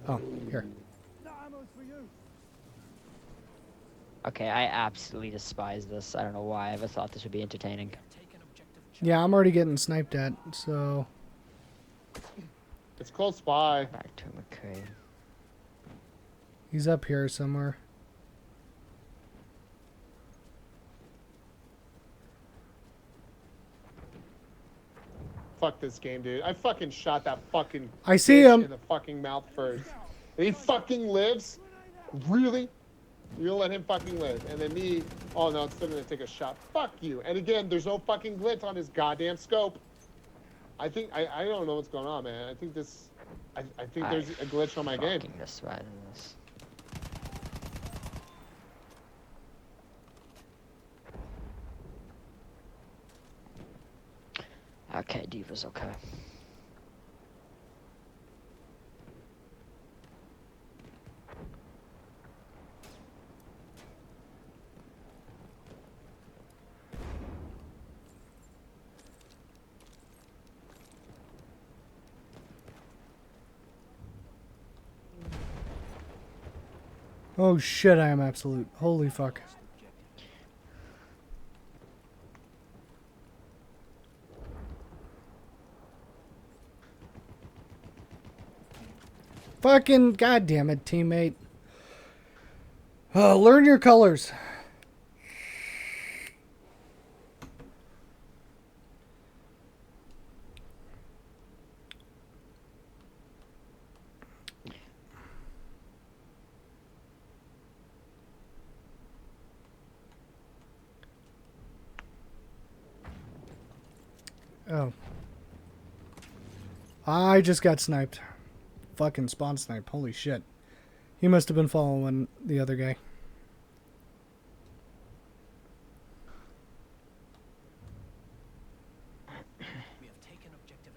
Oh, here. Okay, I absolutely despise this. I don't know why I ever thought this would be entertaining. Taken objective Charlie. Yeah, I'm already getting sniped at, so... It's called Spy. Back to McCree. He's up here somewhere. Fuck this game, dude. I fucking shot that fucking I see bitch him. in the fucking mouth first. And he fucking lives? Really? You're gonna let him fucking live. And then me, oh no, it's still gonna take a shot. Fuck you. And again, there's no fucking glint on his goddamn scope. I think, I don't know what's going on, man. I think this, I think there's a glitch on my game. Fucking despise this. Okay, Diva's okay. Oh shit, I am absolute. Holy fuck. Fucking goddamn it, teammate. Learn your colors. Oh. I just got sniped. Fucking spawn snipe. Holy shit. He must have been following the other guy. We have taken objective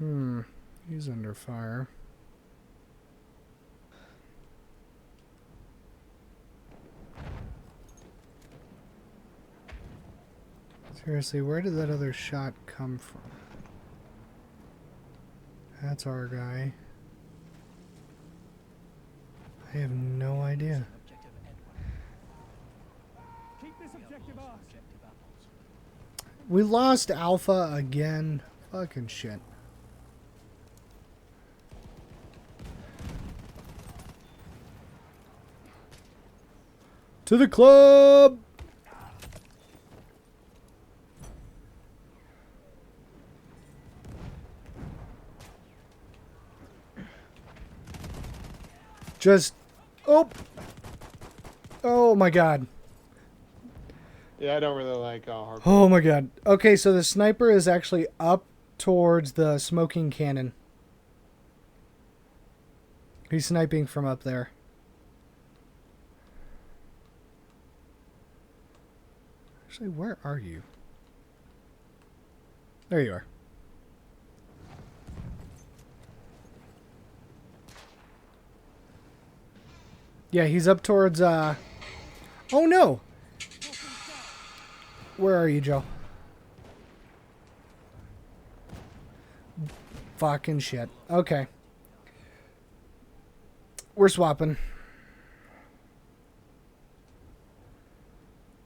Edward. He's under fire. Seriously, where did that other shot come from? That's our guy. I have no idea. Objective Edward. Keep this objective ours. Objective apples. We lost Alpha again. Fucking shit. To the club! Just... Oh! Oh my god. Yeah, I don't really like hardcore. Oh my god. Okay, so the sniper is actually up towards the smoking cannon. He's sniping from up there. Actually, where are you? There you are. Yeah, he's up towards, Oh no! Where are you, Joe? Fucking shit. Okay. We're swapping.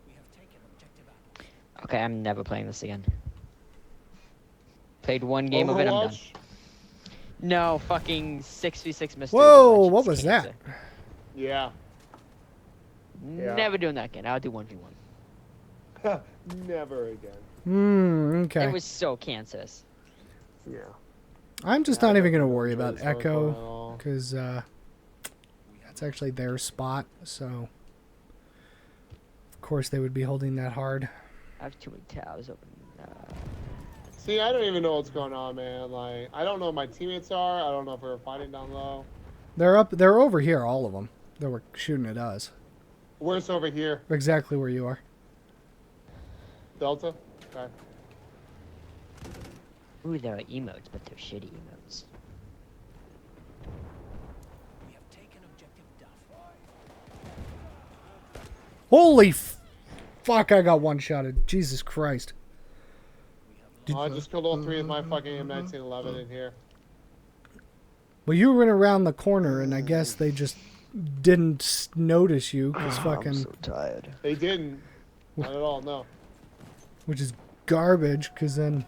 We have taken objective apples. Okay, I'm never playing this again. Played one game of it, I'm done. Overwatch? No, fucking 6v6 mystery. Whoa, Legends what was that? cancer. Yeah. Yeah. Never doing that again. I'll do 1v1. Never again. Okay. It was so cancerous. Yeah. I'm just Yeah, not I even don't going to worry enjoy about this hardcore at Echo, all. because that's actually their spot, so... course they would be holding that hard. I have too many tabs open. See, I don't even know what's going on, man. Like, I don't know who my teammates are. I don't know if we were fighting down low. They're over here, all of them. They were shooting at us. Where's over here? Exactly where you are. Delta? Okay. Ooh, there are emotes, but they're shitty emotes. We have taken objective Duff. Holy fuck, I got one-shotted. Jesus Christ. Oh, I just killed all 3 of my fucking M1911 in here. Well, you went around the corner, and I guess they just didn't notice you, because fucking... I'm so tired. They didn't. Not at all, no. Which is garbage, because then...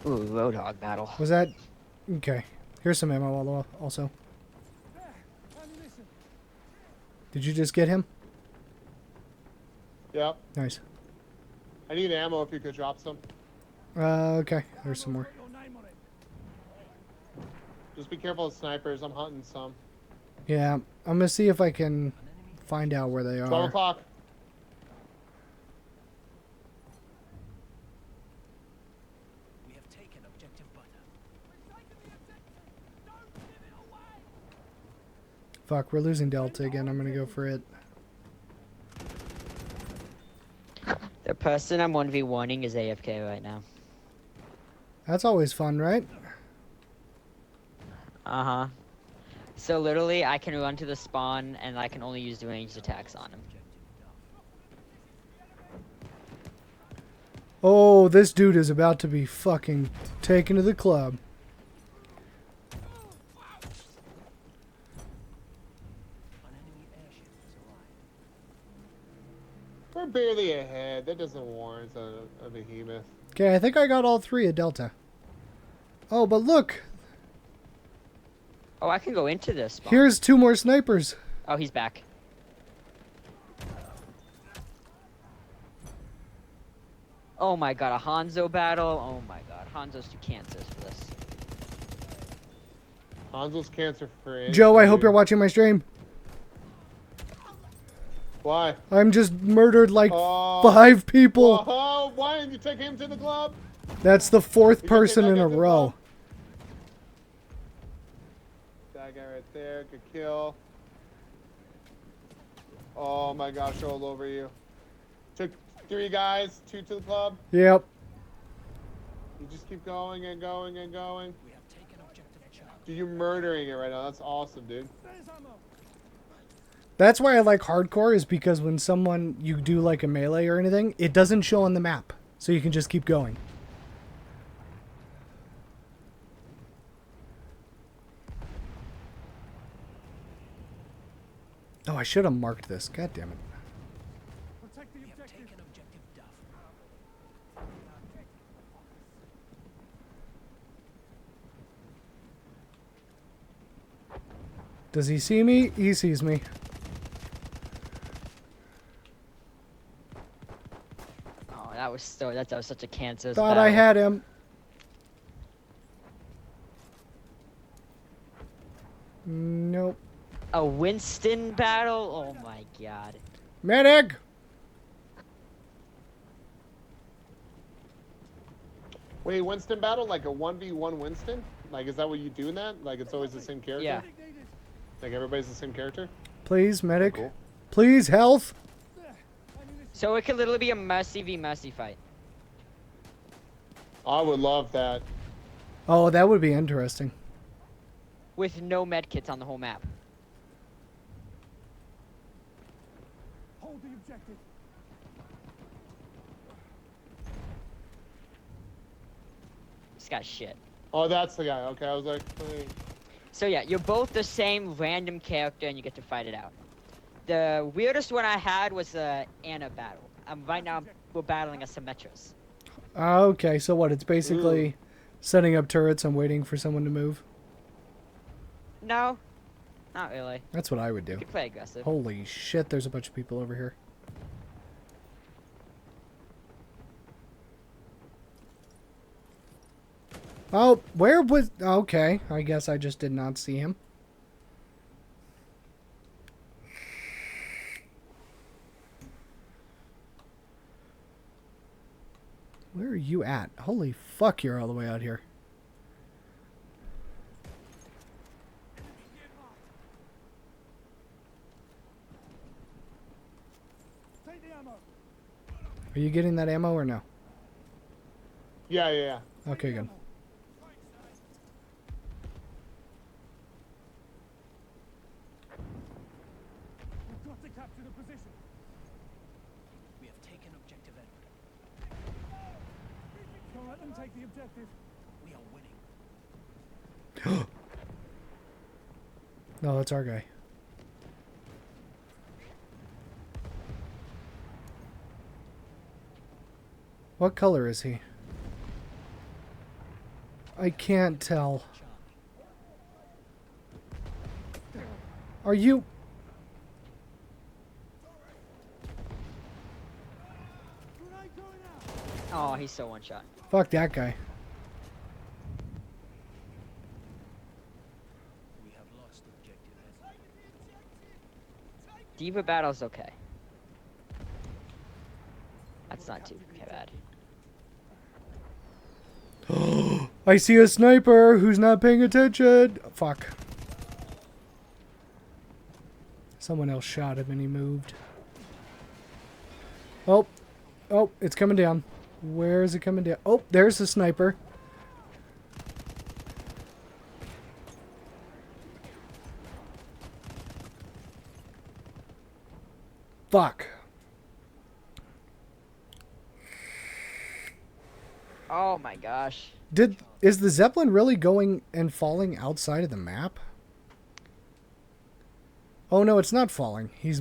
Ooh, Roadhog battle. Was that... Okay. Here's some ammo also. Ammunition. Did you just get him? Yep. Nice. I need ammo if you could drop some. Okay. There's some more. Put your name on it. Just be careful of snipers. I'm hunting some. Yeah. I'm going to see if I can find out where they 12 are. o'clock. We have taken objective Butter. We're taking the objective. Don't give it away. Fuck, we're losing Delta again. I'm going to go for it. The person I'm 1v1ing is AFK right now. That's always fun, right? Uh-huh. So literally, I can run to the spawn, and I can only use ranged attacks on him. Oh, this dude is about to be fucking taken to the club. An enemy airship has arrived. We're barely ahead. That doesn't warrant a behemoth. Okay, I think I got all 3 at Delta. Oh, but look! Oh, I can go into this spawn. Here's 2 more snipers. Oh, he's back. Oh my god, a Hanzo battle. Oh my god, Hanzo's too cancers for this. Hanzo's cancer free. Joe, I hope you're watching my stream. Why? I'm just murdered like Oh. 5 people. Whoa, why did you take him to the club? That's the 4th You person can in take a that guy to the row. club. That guy right there, good kill. Oh my gosh, all over you. Took 3 guys, 2 to the club. Yep. You just keep going and going and going. We have taken objective Charlie. Dude, you're murdering it right now. That's awesome, dude. There's ammo. That's why I like hardcore, is because when you do like a melee or anything, it doesn't show on the map. So you can just keep going. Oh, I should have marked this. God damn it. Protect the We have objective. taken objective Duff. Does he see me? He sees me. Oh, that was such a cancer. Thought I had him. Nope. A Winston battle? Oh my god. Medic! Wait, Winston battle? Like a 1v1 Winston? Like, is that what you do in that? Like, it's always the same character? Yeah. Like, everybody's the same character? Please, medic. Cool. Please, health. Ammunition. So it could literally be a Mercy v Mercy fight. I would love that. Oh, that would be interesting. With no medkits on the whole map. Hold the objective. This guy's shit. Oh, that's the guy. Okay, I was like, wait. So yeah, you're both the same random character and you get to fight it out. The weirdest one I had was the Anna battle. Right now we're battling a Symmetris. Okay, so what? It's basically setting up turrets and waiting for someone to move. No, not really. That's what I would do. You could play aggressive. Holy shit, there's a bunch of people over here. Oh, where was... Okay, I guess I just did not see him. are you at? Holy fuck, you're all the way out here. Take the ammo. Are you getting that ammo or no? Yeah. Okay, good. We've got to capture the position. We have taken objective Edward. Don't let them take the objective. We are winning. No, that's our guy. What color is he? I can't tell. Are you... Grenade going out. Oh, he's so one shot. Fuck that guy. We have lost objective Edward. Diva battle's okay. That's not too bad. I see a sniper who's not paying attention. Fuck. Someone else shot him and he moved. Oh, it's coming down. Where is it coming down? Oh, there's the sniper. Fuck. Oh my gosh. Is the Zeppelin really going and falling outside of the map? Oh no, it's not falling. He's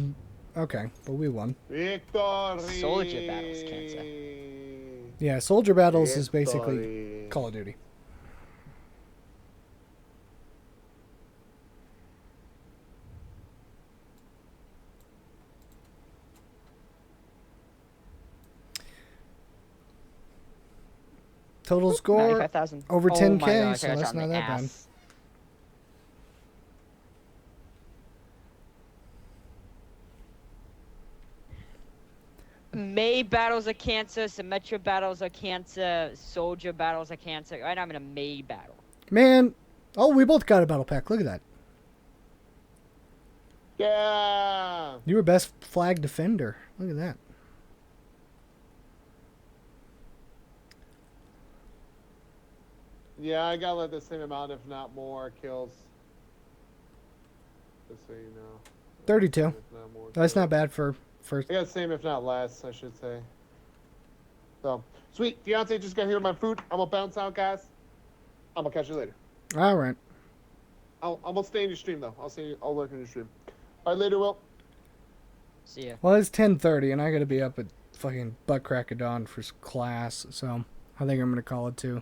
okay, but we won. Victory. Soldier battles, can't say. Yeah, Soldier Battles is basically Victory. Call of Duty. Total score 95,000. over Oh my 10K, gosh, so I got that's shot in not the that bad. ass. May battles are cancer, Symmetra battles are cancer, Soldier battles are cancer. Right now I'm in a May battle. Man, oh, we both got a battle pack. Look at that. Yeah. You were best flag defender. Look at that. Yeah, I got like the same amount, if not more, kills. Just so you know. 32. If not more That's kills. not bad for first. I got the same, if not less, I should say. So, sweet. Deontay just got here with my food. I'm gonna bounce out, guys. I'm gonna catch you later. All right. I'm gonna stay in your stream though. I'll lurk in your stream. All right, later, Will. See ya. Well, it's 10:30, and I got to be up at fucking butt crack of dawn for class, so I think I'm gonna call it too.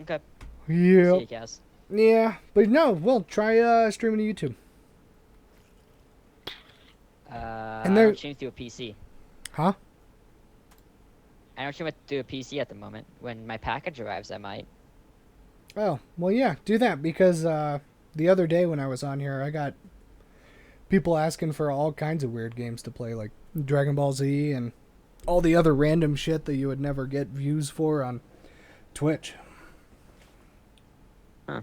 Okay. See Yeah. you guys. Yeah, but no. Well, try streaming to YouTube. I there- don't stream through a PC. Huh? I don't stream through a PC at the moment. When my package arrives, I might. Oh, well, yeah, do that because the other day when I was on here, I got people asking for all kinds of weird games to play, like Dragon Ball Z and all the other random shit that you would never get views for on Twitch. Huh.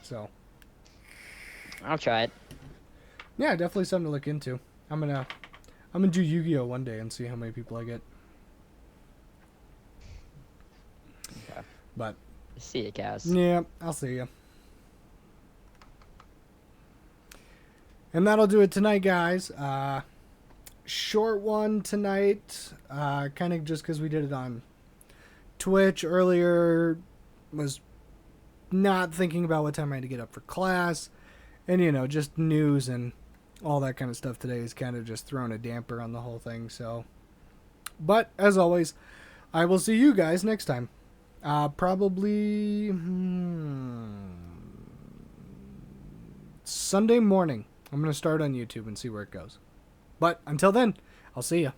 So, I'll try it. yeah, definitely something to look into. I'm gonna do Yu-Gi-Oh one day and see how many people I get. Okay. But See you guys. yeah, I'll see you. And that'll do it tonight, guys. Short one tonight, kind of just because we did it on Twitch earlier. Was not thinking about what time I had to get up for class. And, you know, just news and all that kind of stuff today is kind of just throwing a damper on the whole thing. So, but as always, I will see you guys next time. Probably Sunday morning. I'm going to start on YouTube and see where it goes. But until then, I'll see ya.